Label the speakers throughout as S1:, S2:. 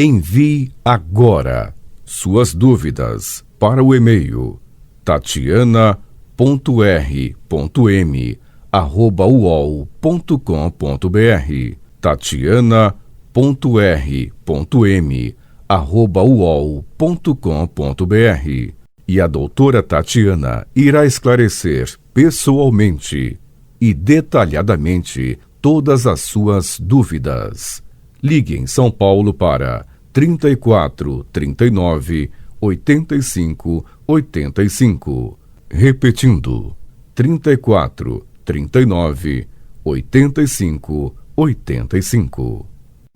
S1: Envie agora suas dúvidas para o e-mail tatiana.r.m@uol.com.br tatiana.r.m@uol.com.br e a doutora Tatiana irá esclarecer pessoalmente e detalhadamente todas as suas dúvidas. Ligue em São Paulo para 34 39 85 85. Repetindo, 34 39 85 85.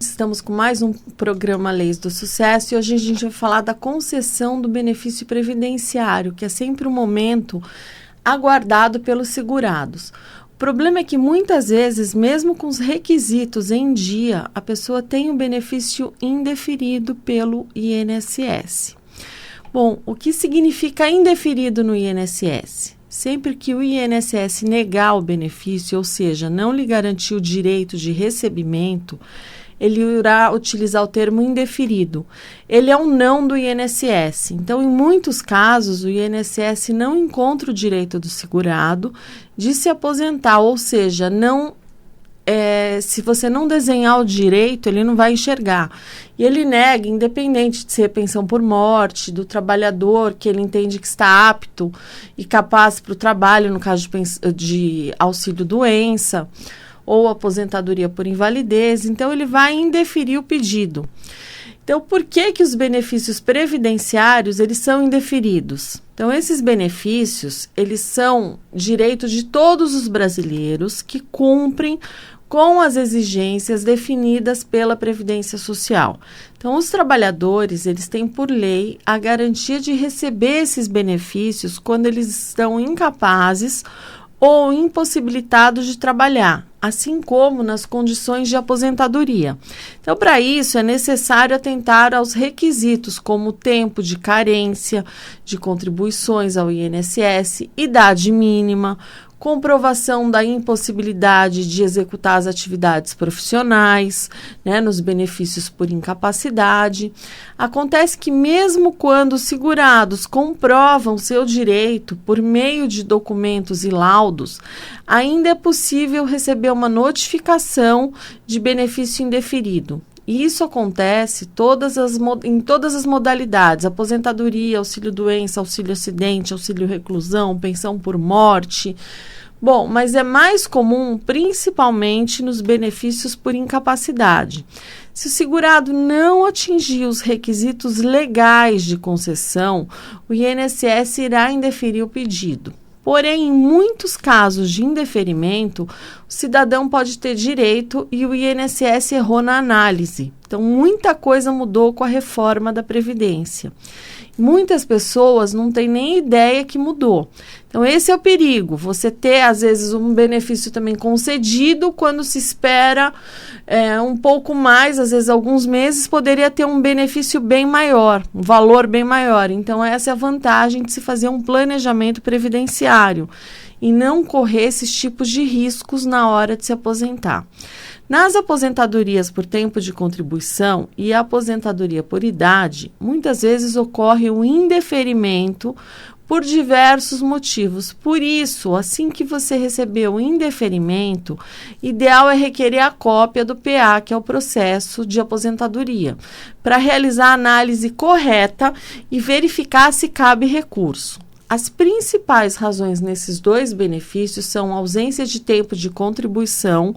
S2: Estamos com mais um programa Leis do Sucesso e hoje a gente vai falar da concessão do benefício previdenciário, que é sempre um momento aguardado pelos segurados. O problema é que muitas vezes, mesmo com os requisitos em dia, a pessoa tem o benefício indeferido pelo INSS. Bom, o que significa indeferido no INSS? Sempre que o INSS negar o benefício, ou seja, não lhe garantir o direito de recebimento, ele irá utilizar o termo indeferido. Ele é um não do INSS. Então, em muitos casos, o INSS não encontra o direito do segurado de se aposentar, ou seja, se você não desenhar o direito, ele não vai enxergar. E ele nega, independente de ser pensão por morte, do trabalhador que ele entende que está apto e capaz para o trabalho, no caso de auxílio-doença, ou aposentadoria por invalidez, então ele vai indeferir o pedido. Então, por que os benefícios previdenciários, eles são indeferidos? Então, esses benefícios, eles são direito de todos os brasileiros que cumprem com as exigências definidas pela Previdência Social. Então, os trabalhadores, eles têm por lei a garantia de receber esses benefícios quando eles estão incapazes ou impossibilitados de trabalhar, assim como nas condições de aposentadoria. Então, para isso, é necessário atentar aos requisitos, como tempo de carência de contribuições ao INSS, idade mínima, comprovação da impossibilidade de executar as atividades profissionais, nos benefícios por incapacidade. Acontece que mesmo quando os segurados comprovam seu direito por meio de documentos e laudos, ainda é possível receber uma notificação de benefício indeferido. E isso acontece em todas as modalidades: aposentadoria, auxílio-doença, auxílio-acidente, auxílio-reclusão, pensão por morte. Bom, mas é mais comum principalmente nos benefícios por incapacidade. Se o segurado não atingir os requisitos legais de concessão, o INSS irá indeferir o pedido. Porém, em muitos casos de indeferimento, o cidadão pode ter direito e o INSS errou na análise. Então, muita coisa mudou com a reforma da Previdência. Muitas pessoas não têm nem ideia que mudou. Então, esse é o perigo. Você ter, às vezes, um benefício também concedido quando se espera um pouco mais, às vezes alguns meses, poderia ter um benefício bem maior, um valor bem maior. Então, essa é a vantagem de se fazer um planejamento previdenciário e não correr esses tipos de riscos na hora de se aposentar. Nas aposentadorias por tempo de contribuição e a aposentadoria por idade, muitas vezes ocorre o indeferimento por diversos motivos. Por isso, assim que você receber o indeferimento, ideal é requerer a cópia do PA, que é o processo de aposentadoria, para realizar a análise correta e verificar se cabe recurso. As principais razões nesses dois benefícios são a ausência de tempo de contribuição,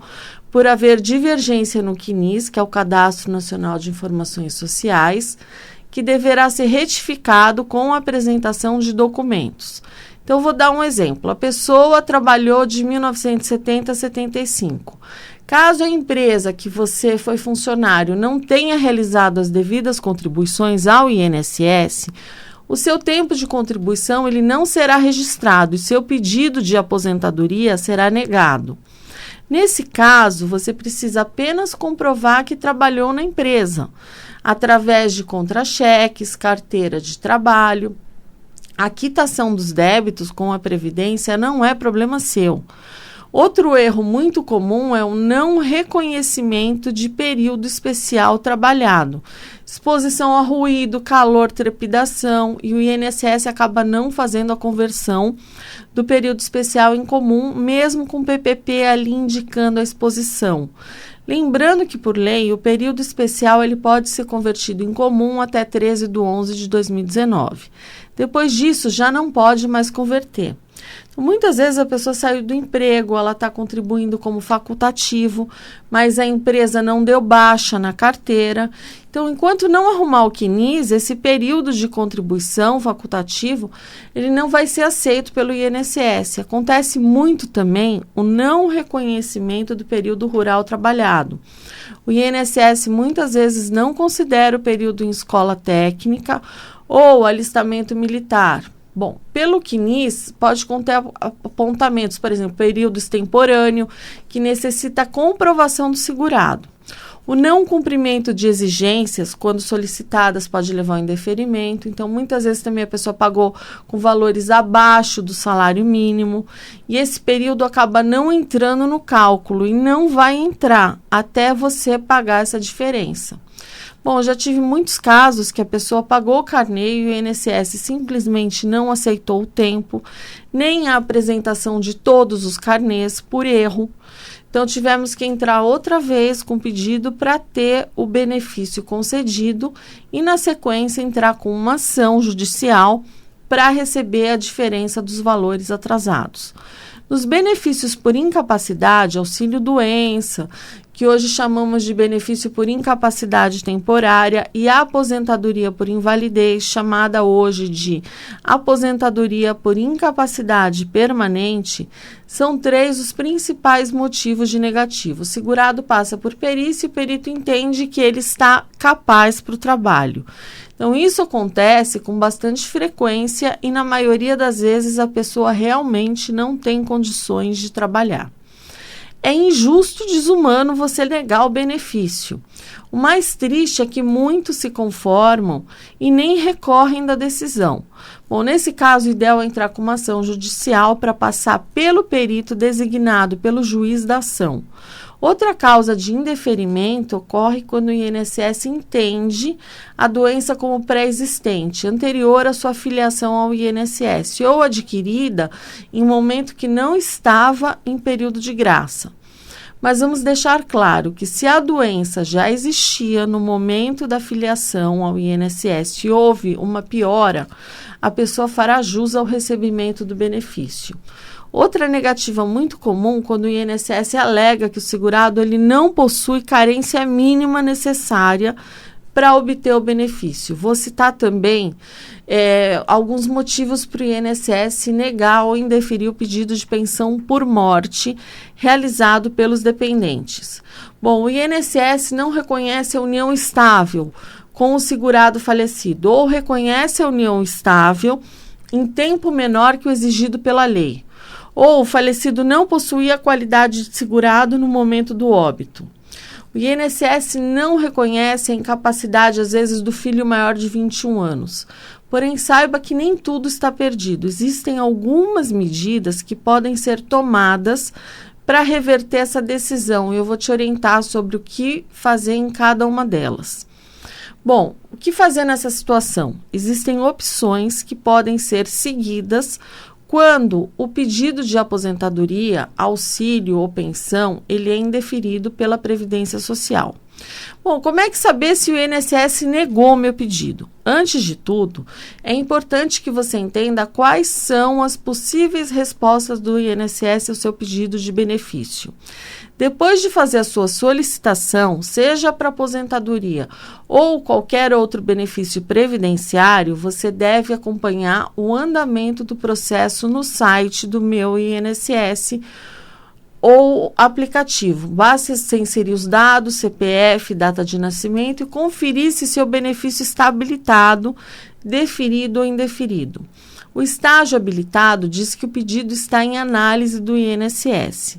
S2: por haver divergência no CNIS, que é o Cadastro Nacional de Informações Sociais, que deverá ser retificado com a apresentação de documentos. Então, vou dar um exemplo. A pessoa trabalhou de 1970 a 75. Caso a empresa que você foi funcionário não tenha realizado as devidas contribuições ao INSS, o seu tempo de contribuição ele não será registrado e seu pedido de aposentadoria será negado. Nesse caso, você precisa apenas comprovar que trabalhou na empresa, através de contra-cheques, carteira de trabalho. A quitação dos débitos com a Previdência não é problema seu. Outro erro muito comum é o não reconhecimento de período especial trabalhado. Exposição a ruído, calor, trepidação, e o INSS acaba não fazendo a conversão do período especial em comum, mesmo com o PPP ali indicando a exposição. Lembrando que, por lei, o período especial ele pode ser convertido em comum até 13/11/2019. Depois disso, já não pode mais converter. Então, muitas vezes a pessoa saiu do emprego, ela está contribuindo como facultativo, mas a empresa não deu baixa na carteira. Então, enquanto não arrumar o CNIS, esse período de contribuição facultativo, ele não vai ser aceito pelo INSS. Acontece muito também o não reconhecimento do período rural trabalhado. O INSS muitas vezes não considera o período em escola técnica ou alistamento militar. Bom, pelo CNIS, pode conter apontamentos, por exemplo, período extemporâneo, que necessita comprovação do segurado. O não cumprimento de exigências, quando solicitadas, pode levar ao indeferimento. Então, muitas vezes também a pessoa pagou com valores abaixo do salário mínimo e esse período acaba não entrando no cálculo e não vai entrar até você pagar essa diferença. Bom, eu já tive muitos casos que a pessoa pagou o carnê e o INSS simplesmente não aceitou o tempo, nem a apresentação de todos os carnês por erro. Então, tivemos que entrar outra vez com pedido para ter o benefício concedido e, na sequência, entrar com uma ação judicial para receber a diferença dos valores atrasados. Nos benefícios por incapacidade, auxílio-doença, que hoje chamamos de benefício por incapacidade temporária, e a aposentadoria por invalidez, chamada hoje de aposentadoria por incapacidade permanente, são 3 os principais motivos de negativo. O segurado passa por perícia e o perito entende que ele está capaz para o trabalho. Então, isso acontece com bastante frequência e, na maioria das vezes, a pessoa realmente não tem condições de trabalhar. É injusto e desumano você negar o benefício. O mais triste é que muitos se conformam e nem recorrem da decisão. Bom, nesse caso, o ideal é entrar com uma ação judicial para passar pelo perito designado pelo juiz da ação. Outra causa de indeferimento ocorre quando o INSS entende a doença como pré-existente, anterior à sua filiação ao INSS, ou adquirida em um momento que não estava em período de graça. Mas vamos deixar claro que se a doença já existia no momento da filiação ao INSS e houve uma piora, a pessoa fará jus ao recebimento do benefício. Outra negativa muito comum quando o INSS alega que o segurado ele não possui carência mínima necessária para obter o benefício. Vou citar também alguns motivos para o INSS negar ou indeferir o pedido de pensão por morte realizado pelos dependentes. Bom, o INSS não reconhece a união estável com o segurado falecido ou reconhece a união estável em tempo menor que o exigido pela lei. Ou o falecido não possuía a qualidade de segurado no momento do óbito. O INSS não reconhece a incapacidade, às vezes, do filho maior de 21 anos. Porém, saiba que nem tudo está perdido. Existem algumas medidas que podem ser tomadas para reverter essa decisão. Eu vou te orientar sobre o que fazer em cada uma delas. Bom, o que fazer nessa situação? Existem opções que podem ser seguidas quando o pedido de aposentadoria, auxílio ou pensão, ele é indeferido pela Previdência Social. Bom, como é que saber se o INSS negou o meu pedido? Antes de tudo, é importante que você entenda quais são as possíveis respostas do INSS ao seu pedido de benefício. Depois de fazer a sua solicitação, seja para aposentadoria ou qualquer outro benefício previdenciário, você deve acompanhar o andamento do processo no site do Meu INSS ou aplicativo. Basta você inserir os dados, CPF, data de nascimento e conferir se seu benefício está habilitado, deferido ou indeferido. O estágio habilitado diz que o pedido está em análise do INSS.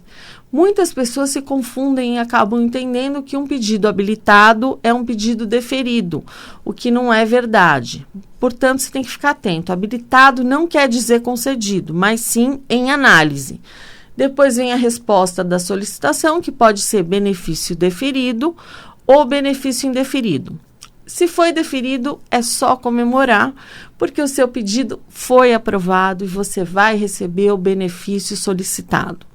S2: Muitas pessoas se confundem e acabam entendendo que um pedido habilitado é um pedido deferido, o que não é verdade. Portanto, você tem que ficar atento. Habilitado não quer dizer concedido, mas sim em análise. Depois vem a resposta da solicitação, que pode ser benefício deferido ou benefício indeferido. Se foi deferido, é só comemorar, porque o seu pedido foi aprovado e você vai receber o benefício solicitado.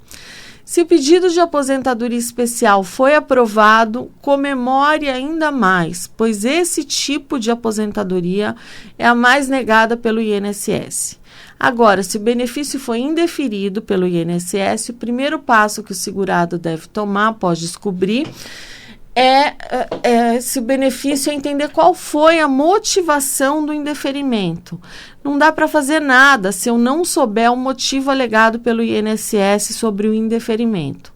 S2: Se o pedido de aposentadoria especial foi aprovado, comemore ainda mais, pois esse tipo de aposentadoria é a mais negada pelo INSS. Agora, se o benefício foi indeferido pelo INSS, o primeiro passo que o segurado deve tomar após descobrir se o benefício é entender qual foi a motivação do indeferimento. Não dá para fazer nada se eu não souber o motivo alegado pelo INSS sobre o indeferimento.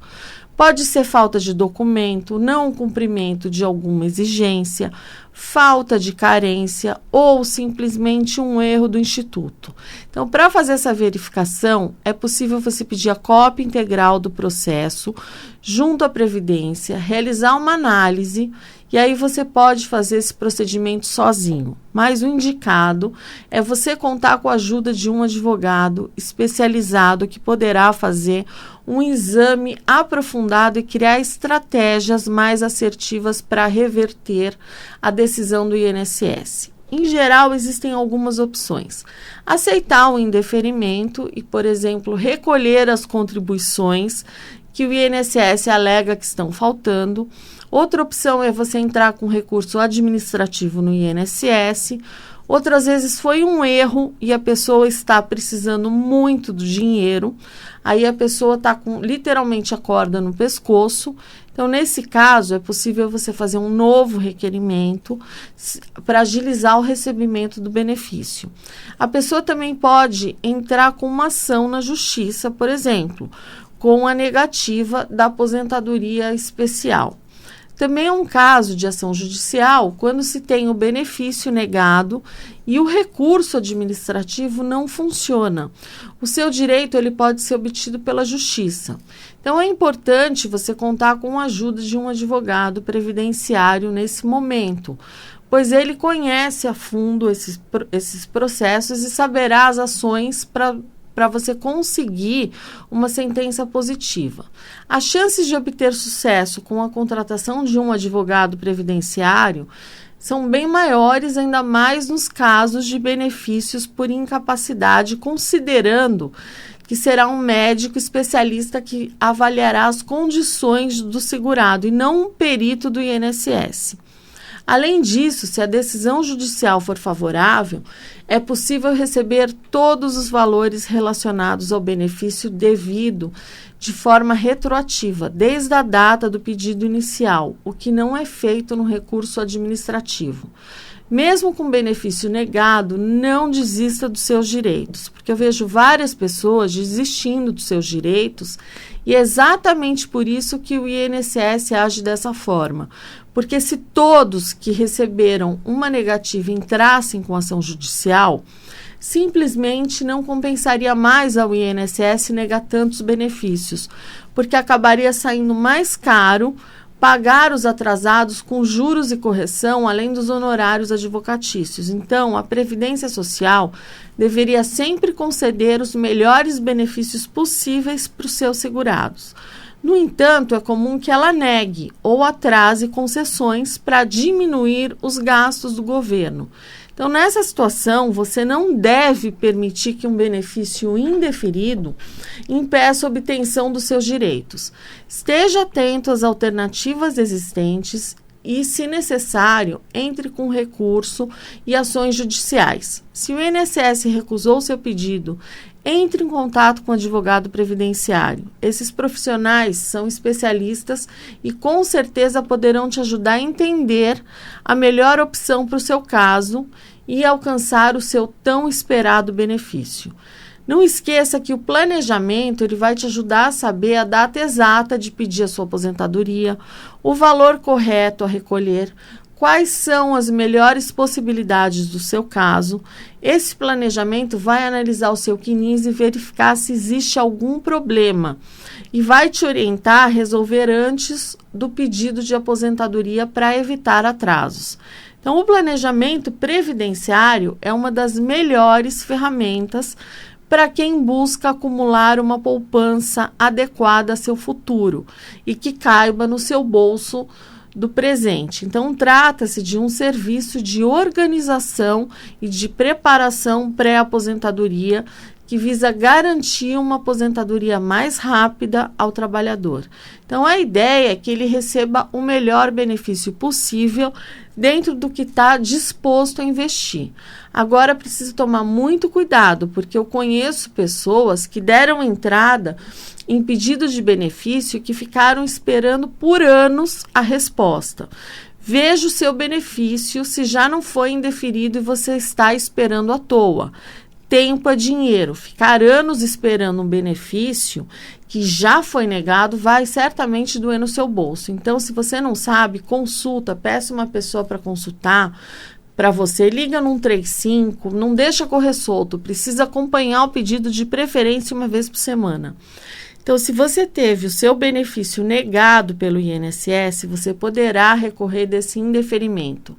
S2: Pode ser falta de documento, não cumprimento de alguma exigência, falta de carência ou simplesmente um erro do Instituto. Então, para fazer essa verificação, é possível você pedir a cópia integral do processo junto à Previdência, realizar uma análise e aí você pode fazer esse procedimento sozinho. Mas o indicado é você contar com a ajuda de um advogado especializado que poderá fazer um exame aprofundado e criar estratégias mais assertivas para reverter a decisão do INSS. Em geral, existem algumas opções. Aceitar o indeferimento e, por exemplo, recolher as contribuições que o INSS alega que estão faltando. Outra opção é você entrar com recurso administrativo no INSS. Outras vezes foi um erro e a pessoa está precisando muito do dinheiro. Aí a pessoa está com literalmente a corda no pescoço. Então, nesse caso, é possível você fazer um novo requerimento para agilizar o recebimento do benefício. A pessoa também pode entrar com uma ação na justiça, por exemplo, com a negativa da aposentadoria especial. Também é um caso de ação judicial quando se tem o benefício negado e o recurso administrativo não funciona. O seu direito ele pode ser obtido pela justiça. Então, é importante você contar com a ajuda de um advogado previdenciário nesse momento, pois ele conhece a fundo esses processos e saberá as ações para você conseguir uma sentença positiva. As chances de obter sucesso com a contratação de um advogado previdenciário são bem maiores, ainda mais nos casos de benefícios por incapacidade, considerando que será um médico especialista que avaliará as condições do segurado e não um perito do INSS. Além disso, se a decisão judicial for favorável, é possível receber todos os valores relacionados ao benefício devido de forma retroativa, desde a data do pedido inicial, o que não é feito no recurso administrativo. Mesmo com benefício negado, não desista dos seus direitos, porque eu vejo várias pessoas desistindo dos seus direitos e é exatamente por isso que o INSS age dessa forma. Porque se todos que receberam uma negativa entrassem com ação judicial, simplesmente não compensaria mais ao INSS negar tantos benefícios, porque acabaria saindo mais caro pagar os atrasados com juros e correção, além dos honorários advocatícios. Então, a Previdência Social deveria sempre conceder os melhores benefícios possíveis para os seus segurados. No entanto, é comum que ela negue ou atrase concessões para diminuir os gastos do governo. Então, nessa situação, você não deve permitir que um benefício indeferido impeça a obtenção dos seus direitos. Esteja atento às alternativas existentes e, se necessário, entre com recurso e ações judiciais. Se o INSS recusou seu pedido, entre em contato com o advogado previdenciário. Esses profissionais são especialistas e com certeza poderão te ajudar a entender a melhor opção para o seu caso e alcançar o seu tão esperado benefício. Não esqueça que o planejamento ele vai te ajudar a saber a data exata de pedir a sua aposentadoria, o valor correto a recolher, quais são as melhores possibilidades do seu caso. Esse planejamento vai analisar o seu CNIS e verificar se existe algum problema e vai te orientar a resolver antes do pedido de aposentadoria para evitar atrasos. Então, o planejamento previdenciário é uma das melhores ferramentas para quem busca acumular uma poupança adequada a seu futuro e que caiba no seu bolso do presente. Então, trata-se de um serviço de organização e de preparação pré-aposentadoria que visa garantir uma aposentadoria mais rápida ao trabalhador. Então, a ideia é que ele receba o melhor benefício possível dentro do que está disposto a investir. Agora, preciso tomar muito cuidado, porque eu conheço pessoas que deram entrada em pedido de benefício e que ficaram esperando por anos a resposta. Veja o seu benefício se já não foi indeferido e você está esperando à toa. Tempo é dinheiro. Ficar anos esperando um benefício que já foi negado vai certamente doer no seu bolso. Então, se você não sabe, consulta, peça uma pessoa para consultar para você, liga no 135, não deixa correr solto, precisa acompanhar o pedido de preferência uma vez por semana. Então, se você teve o seu benefício negado pelo INSS, você poderá recorrer desse indeferimento.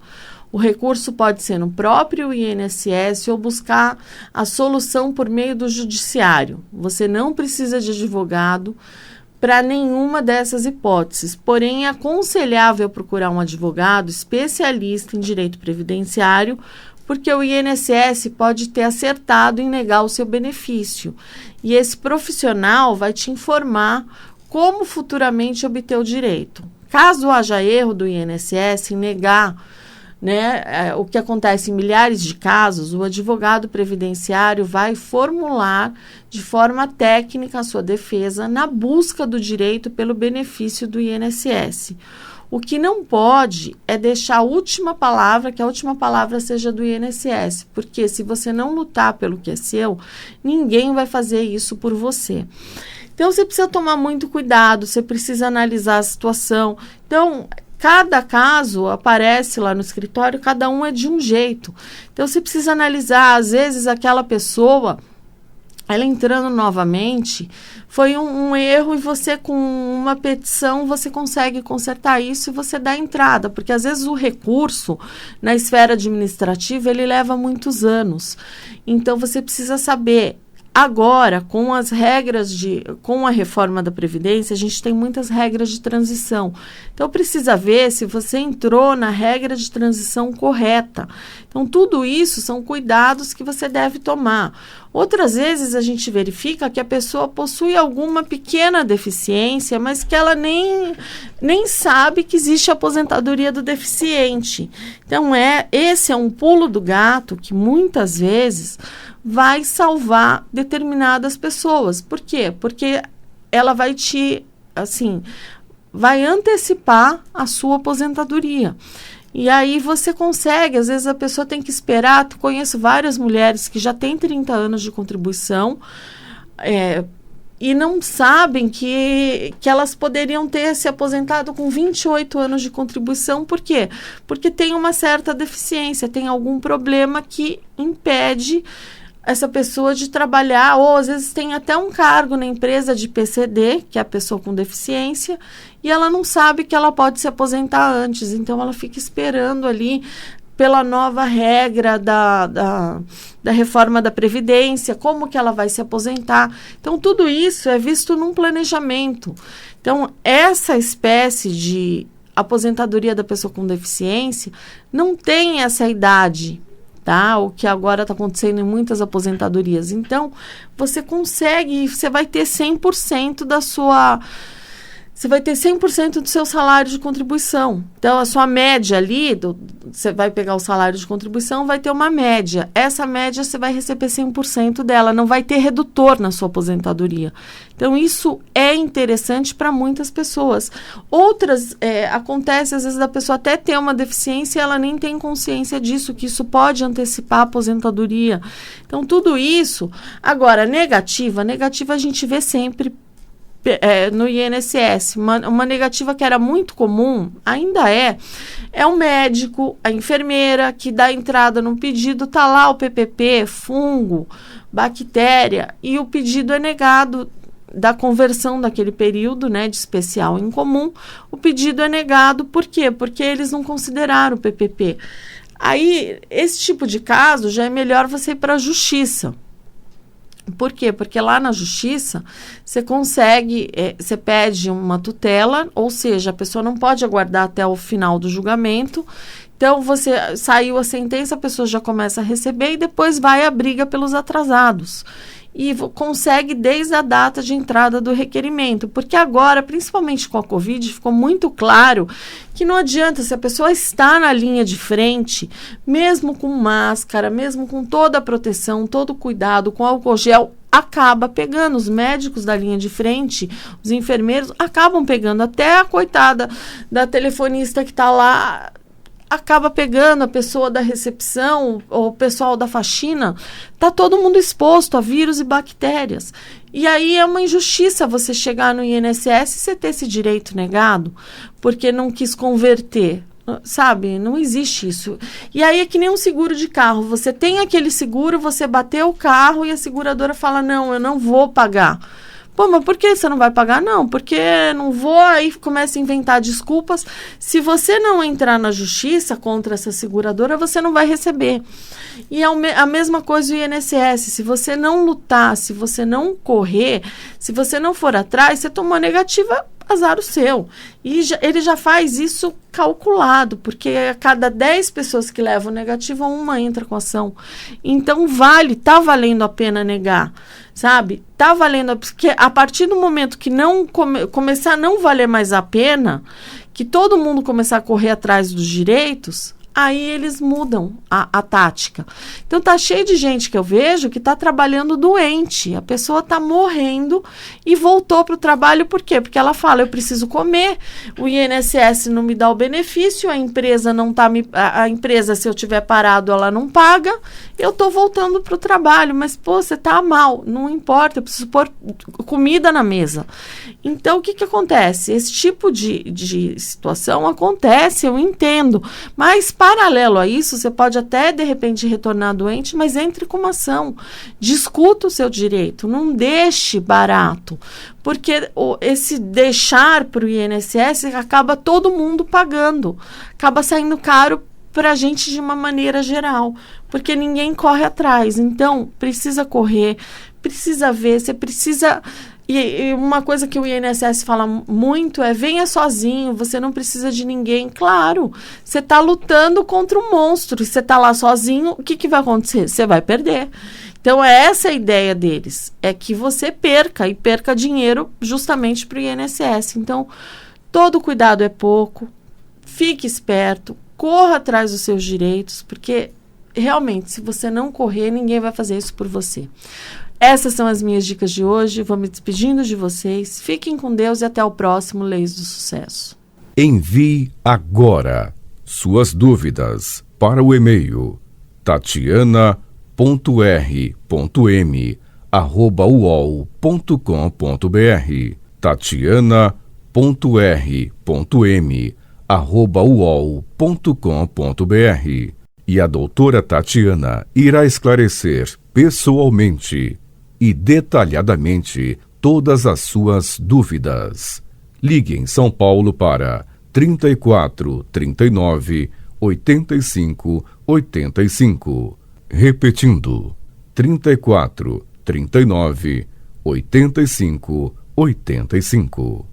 S2: O recurso pode ser no próprio INSS ou buscar a solução por meio do judiciário. Você não precisa de advogado para nenhuma dessas hipóteses, porém é aconselhável procurar um advogado especialista em direito previdenciário, porque o INSS pode ter acertado em negar o seu benefício. E esse profissional vai te informar como futuramente obter o direito. Caso haja erro do INSS em negar, o que acontece em milhares de casos, o advogado previdenciário vai formular de forma técnica a sua defesa na busca do direito pelo benefício do INSS. O que não pode é deixar a última palavra, que a última palavra seja do INSS, porque se você não lutar pelo que é seu, ninguém vai fazer isso por você. Então, você precisa tomar muito cuidado, você precisa analisar a situação. Então, cada caso aparece lá no escritório, cada um é de um jeito. Então, você precisa analisar, às vezes, aquela pessoa, ela entrando novamente, foi um erro e você, com uma petição, você consegue consertar isso e você dá entrada. Porque, às vezes, o recurso na esfera administrativa, ele leva muitos anos. Então, você precisa saber. Agora, com a reforma da Previdência, a gente tem muitas regras de transição. Então, precisa ver se você entrou na regra de transição correta. Então, tudo isso são cuidados que você deve tomar. Outras vezes, a gente verifica que a pessoa possui alguma pequena deficiência, mas que ela nem sabe que existe a aposentadoria do deficiente. Então, esse é um pulo do gato que, muitas vezes, vai salvar determinadas pessoas. Por quê? Porque ela vai vai antecipar a sua aposentadoria. E aí você consegue, às vezes a pessoa tem que esperar. Conheço várias mulheres que já têm 30 anos de contribuição e não sabem que elas poderiam ter se aposentado com 28 anos de contribuição. Por quê? Porque tem uma certa deficiência, tem algum problema que impede essa pessoa de trabalhar, ou às vezes tem até um cargo na empresa de PCD, que é a pessoa com deficiência, e ela não sabe que ela pode se aposentar antes, então ela fica esperando ali pela nova regra da reforma da Previdência, como que ela vai se aposentar. Então, tudo isso é visto num planejamento. Então, essa espécie de aposentadoria da pessoa com deficiência não tem essa idade, tá? O que agora está acontecendo em muitas aposentadorias. Então, você consegue, você vai ter 100% você vai ter 100% do seu salário de contribuição. Então, a sua média ali, você vai pegar o salário de contribuição, vai ter uma média. Essa média você vai receber 100% dela, não vai ter redutor na sua aposentadoria. Então, isso é interessante para muitas pessoas. Outras, acontece às vezes da pessoa até ter uma deficiência e ela nem tem consciência disso, que isso pode antecipar a aposentadoria. Então, tudo isso. Agora, negativa a gente vê sempre no INSS. Uma negativa que era muito comum, ainda é o médico, a enfermeira que dá entrada no pedido, tá lá o PPP, fungo, bactéria, e o pedido é negado da conversão daquele período, de especial em comum. O pedido é negado, por quê? Porque eles não consideraram o PPP. Aí, esse tipo de caso, já é melhor você ir para a justiça. Por quê? Porque lá na justiça você consegue, você pede uma tutela, ou seja, a pessoa não pode aguardar até o final do julgamento. Então, saiu a sentença, a pessoa já começa a receber e depois vai a briga pelos atrasados. E consegue desde a data de entrada do requerimento. Porque agora, principalmente com a Covid, ficou muito claro que não adianta, se a pessoa está na linha de frente, mesmo com máscara, mesmo com toda a proteção, todo o cuidado, com álcool gel, acaba pegando. Os médicos da linha de frente, os enfermeiros, acabam pegando. Até a coitada da telefonista que está lá acaba pegando, a pessoa da recepção, o pessoal da faxina, tá todo mundo exposto a vírus e bactérias. E aí é uma injustiça você chegar no INSS e você ter esse direito negado, porque não quis converter, sabe? Não existe isso. E aí é que nem um seguro de carro, você tem aquele seguro, você bateu o carro e a seguradora fala, não, eu não vou pagar. Pô, mas por que você não vai pagar? Não, porque não vou, aí começa a inventar desculpas. Se você não entrar na justiça contra essa seguradora, você não vai receber. E é a mesma coisa o INSS, se você não lutar, se você não correr, se você não for atrás, você tomou negativa, azar o seu. E ele já faz isso calculado, porque a cada 10 pessoas que levam negativa, uma entra com ação. Então tá valendo a pena negar, sabe? Tá valendo, porque a partir do momento que não começar a não valer mais a pena, que todo mundo começar a correr atrás dos direitos, aí eles mudam a tática. Então tá cheio de gente que eu vejo que tá trabalhando doente, a pessoa tá morrendo e voltou pro trabalho, por quê? Porque ela fala, eu preciso comer, o INSS não me dá o benefício, a empresa não tá a empresa, se eu tiver parado, ela não paga, eu tô voltando pro trabalho, mas pô, você tá mal, não importa, eu preciso pôr comida na mesa. Então o que acontece? Esse tipo de situação acontece, eu entendo, mas paralelo a isso, você pode até, de repente, retornar doente, mas entre com uma ação. Discuta o seu direito, não deixe barato. Porque esse deixar para o INSS acaba todo mundo pagando. Acaba saindo caro para a gente de uma maneira geral. Porque ninguém corre atrás. Então, precisa correr, precisa ver, você precisa... E uma coisa que o INSS fala muito é, venha sozinho, você não precisa de ninguém. Claro, você está lutando contra um monstro, você está lá sozinho, o que vai acontecer? Você vai perder. Então, é essa a ideia deles, é que você perca, e perca dinheiro justamente para o INSS. Então, todo cuidado é pouco, fique esperto, corra atrás dos seus direitos, porque realmente, se você não correr, ninguém vai fazer isso por você. Essas são as minhas dicas de hoje. Vou me despedindo de vocês. Fiquem com Deus e até o próximo Leis do Sucesso.
S1: Envie agora suas dúvidas para o e-mail tatiana.r.m@uol.com.br tatiana.r.m@uol.com.br E a doutora Tatiana irá esclarecer pessoalmente e detalhadamente todas as suas dúvidas. Ligue em São Paulo para 34 39 85 85. Repetindo, 34 39 85 85.